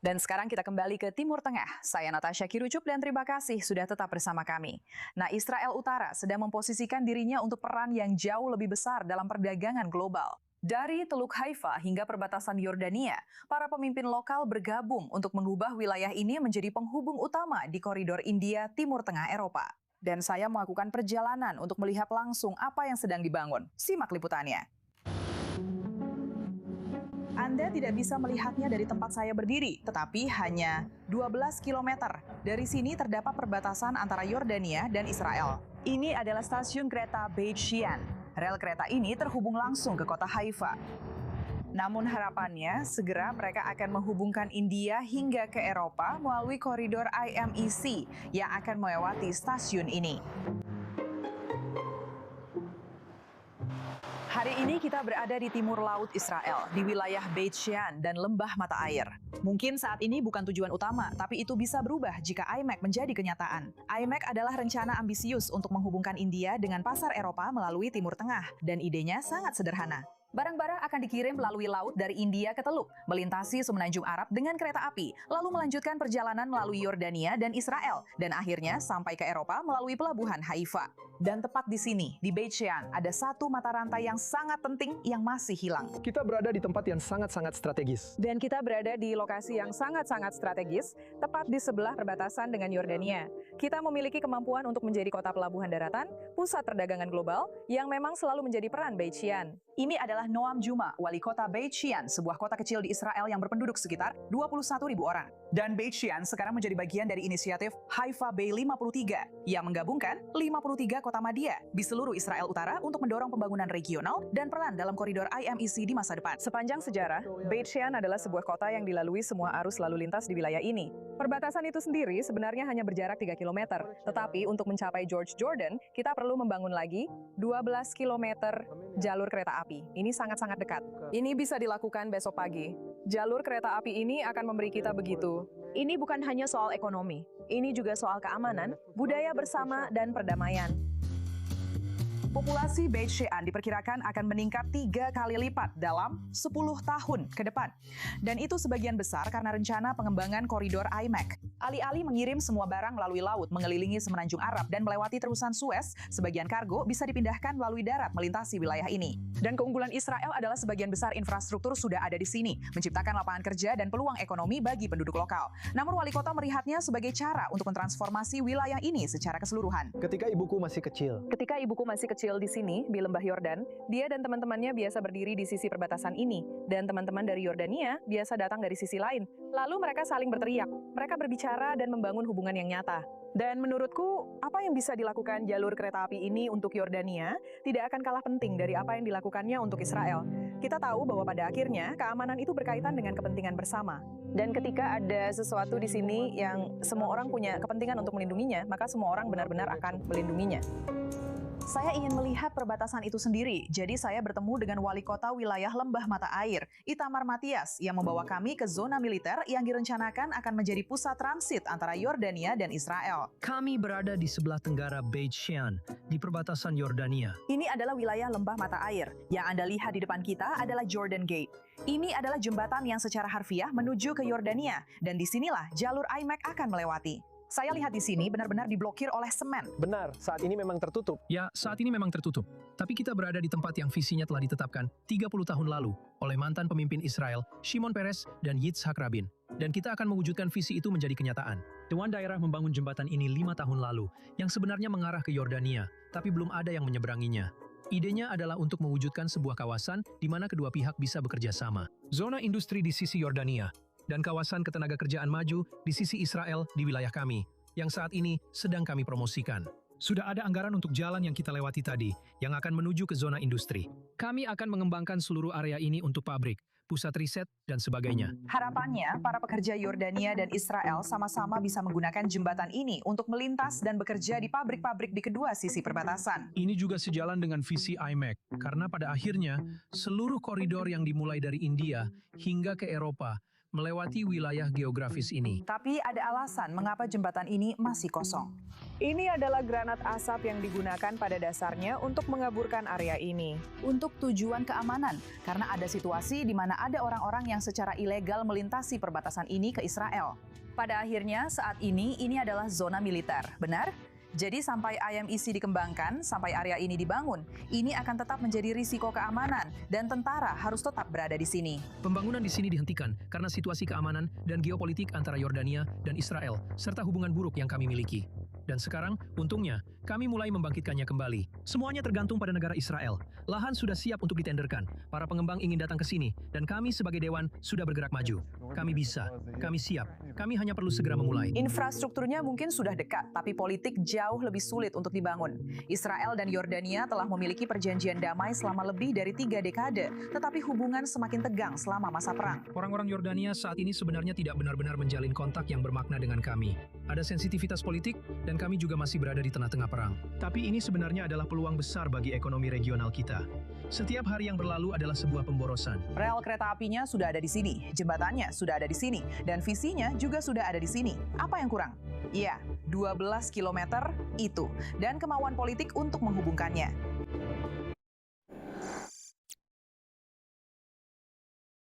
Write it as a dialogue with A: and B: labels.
A: Dan sekarang kita kembali ke Timur Tengah. Saya Natasha Kirucup dan terima kasih sudah tetap bersama kami. Nah, Israel Utara sedang memposisikan dirinya untuk peran yang jauh lebih besar dalam perdagangan global. Dari Teluk Haifa hingga perbatasan Yordania, para pemimpin lokal bergabung untuk mengubah wilayah ini menjadi penghubung utama di koridor India Timur Tengah Eropa. Dan saya melakukan perjalanan untuk melihat langsung apa yang sedang dibangun. Simak liputannya. Anda tidak bisa melihatnya dari tempat saya berdiri, tetapi hanya 12 km. Dari sini terdapat perbatasan antara Yordania dan Israel. Ini adalah stasiun kereta Beit Shean. Rel kereta ini terhubung langsung ke kota Haifa. Namun harapannya, segera mereka akan menghubungkan India hingga ke Eropa melalui koridor IMEC yang akan melewati stasiun ini. Hari ini kita berada di timur laut Israel, di wilayah Beit Shean dan Lembah Mata Air. Mungkin saat ini bukan tujuan utama, tapi itu bisa berubah jika IMEC menjadi kenyataan. IMEC adalah rencana ambisius untuk menghubungkan India dengan pasar Eropa melalui Timur Tengah, dan idenya sangat sederhana. Barang-barang akan dikirim melalui laut dari India ke Teluk, melintasi Semenanjung Arab dengan kereta api, lalu melanjutkan perjalanan melalui Yordania dan Israel, dan akhirnya sampai ke Eropa melalui pelabuhan Haifa. Dan tepat di sini, di Beit Shean, ada satu mata rantai yang sangat penting yang masih hilang.
B: Kita berada di tempat yang sangat-sangat strategis.
C: Dan kita berada di lokasi yang sangat-sangat strategis, tepat di sebelah perbatasan dengan Yordania. Kita memiliki kemampuan untuk menjadi kota pelabuhan daratan, pusat perdagangan global, yang memang selalu menjadi peran Beit Shean.
A: Ini adalah Noam Juma, wali kota Beit Shean, sebuah kota kecil di Israel yang berpenduduk sekitar 21.000 orang. Dan Beit Shean sekarang menjadi bagian dari inisiatif Haifa Bay 53, yang menggabungkan 53 kota madya di seluruh Israel Utara untuk mendorong pembangunan regional dan peran dalam koridor IMEC di masa depan.
C: Sepanjang sejarah, Beit Shean adalah sebuah kota yang dilalui semua arus lalu lintas di wilayah ini. Perbatasan itu sendiri sebenarnya hanya berjarak 3 km, tetapi untuk mencapai George Jordan, kita perlu membangun lagi 12 km jalur kereta api. Ini sangat-sangat dekat. Ini bisa dilakukan besok pagi. Jalur kereta api ini akan memberi kita begitu. Ini bukan hanya soal ekonomi, ini juga soal keamanan, budaya bersama, dan perdamaian.
A: Populasi Beit Shean diperkirakan akan meningkat 3 kali lipat dalam 10 tahun ke depan. Dan itu sebagian besar karena rencana pengembangan koridor IMEC. Alih-alih mengirim semua barang melalui laut mengelilingi Semenanjung Arab dan melewati terusan Suez, sebagian kargo bisa dipindahkan melalui darat melintasi wilayah ini. Dan keunggulan Israel adalah sebagian besar infrastruktur sudah ada di sini, menciptakan lapangan kerja dan peluang ekonomi bagi penduduk lokal. Namun wali kota melihatnya sebagai cara untuk mentransformasi wilayah ini secara keseluruhan.
B: Ketika ibuku masih kecil,
C: Di sini, di Lembah Yordan, dia dan teman-temannya biasa berdiri di sisi perbatasan ini, dan teman-teman dari Yordania biasa datang dari sisi lain. Lalu mereka saling berteriak, mereka berbicara dan membangun hubungan yang nyata. Dan menurutku, apa yang bisa dilakukan jalur kereta api ini untuk Yordania tidak akan kalah penting dari apa yang dilakukannya untuk Israel. Kita tahu bahwa pada akhirnya, keamanan itu berkaitan dengan kepentingan bersama. Dan ketika ada sesuatu di sini yang semua orang punya kepentingan untuk melindunginya, maka semua orang benar-benar akan melindunginya.
A: Saya ingin melihat perbatasan itu sendiri, jadi saya bertemu dengan wali kota wilayah Lembah Mata Air, Itamar Matias, yang membawa kami ke zona militer yang direncanakan akan menjadi pusat transit antara Yordania dan Israel.
D: Kami berada di sebelah tenggara Beit Shean, di perbatasan Yordania.
A: Ini adalah wilayah Lembah Mata Air. Yang Anda lihat di depan kita adalah Jordan Gate. Ini adalah jembatan yang secara harfiah menuju ke Yordania, dan disinilah jalur IMEC akan melewati. Saya lihat di sini benar-benar diblokir oleh semen.
B: benar, saat ini memang tertutup.
D: Ya, saat ini memang tertutup. Tapi kita berada di tempat yang visinya telah ditetapkan 30 tahun lalu oleh mantan pemimpin Israel, Shimon Peres dan Yitzhak Rabin. Dan kita akan mewujudkan visi itu menjadi kenyataan. Dewan Daerah membangun jembatan ini 5 tahun lalu, yang sebenarnya mengarah ke Yordania, tapi belum ada yang menyeberanginya. Idenya adalah untuk mewujudkan sebuah kawasan di mana kedua pihak bisa bekerja sama. Zona industri di sisi Yordania, dan kawasan ketenagakerjaan maju di sisi Israel di wilayah kami, yang saat ini sedang kami promosikan. Sudah ada anggaran untuk jalan yang kita lewati tadi, yang akan menuju ke zona industri. Kami akan mengembangkan seluruh area ini untuk pabrik, pusat riset, dan sebagainya.
A: Harapannya, para pekerja Yordania dan Israel sama-sama bisa menggunakan jembatan ini untuk melintas dan bekerja di pabrik-pabrik di kedua sisi perbatasan.
D: Ini juga sejalan dengan visi IMEC, karena pada akhirnya, seluruh koridor yang dimulai dari India hingga ke Eropa melewati wilayah geografis ini.
A: Tapi ada alasan mengapa jembatan ini masih kosong.
C: Ini adalah granat asap yang digunakan pada dasarnya untuk mengaburkan area ini.
A: Untuk tujuan keamanan, karena ada situasi di mana ada orang-orang yang secara ilegal melintasi perbatasan ini ke Israel. Pada akhirnya, saat ini adalah zona militer, benar? Jadi sampai IMEC dikembangkan, sampai area ini dibangun, ini akan tetap menjadi risiko keamanan dan tentara harus tetap berada di sini.
D: Pembangunan di sini dihentikan karena situasi keamanan dan geopolitik antara Yordania dan Israel, serta hubungan buruk yang kami miliki. Dan sekarang, untungnya, kami mulai membangkitkannya kembali. Semuanya tergantung pada negara Israel. Lahan sudah siap untuk ditenderkan. Para pengembang ingin datang ke sini, dan kami sebagai dewan sudah bergerak maju. Kami bisa, kami siap. Kami hanya perlu segera memulai.
A: Infrastrukturnya mungkin sudah dekat, tapi politik jauh lebih sulit untuk dibangun. Israel dan Yordania telah memiliki perjanjian damai selama lebih dari 3 dekade, tetapi hubungan semakin tegang selama masa perang.
D: Orang-orang Yordania saat ini sebenarnya tidak benar-benar menjalin kontak yang bermakna dengan kami. Ada sensitivitas politik, dan kami juga masih berada di tengah-tengah perang. Tapi ini sebenarnya adalah peluang besar bagi ekonomi regional kita. Setiap hari yang berlalu adalah sebuah pemborosan.
A: Rel kereta apinya sudah ada di sini, jembatannya sudah ada di sini, dan visinya juga sudah ada di sini. Apa yang kurang? Iya, 12 km itu, dan kemauan politik untuk menghubungkannya.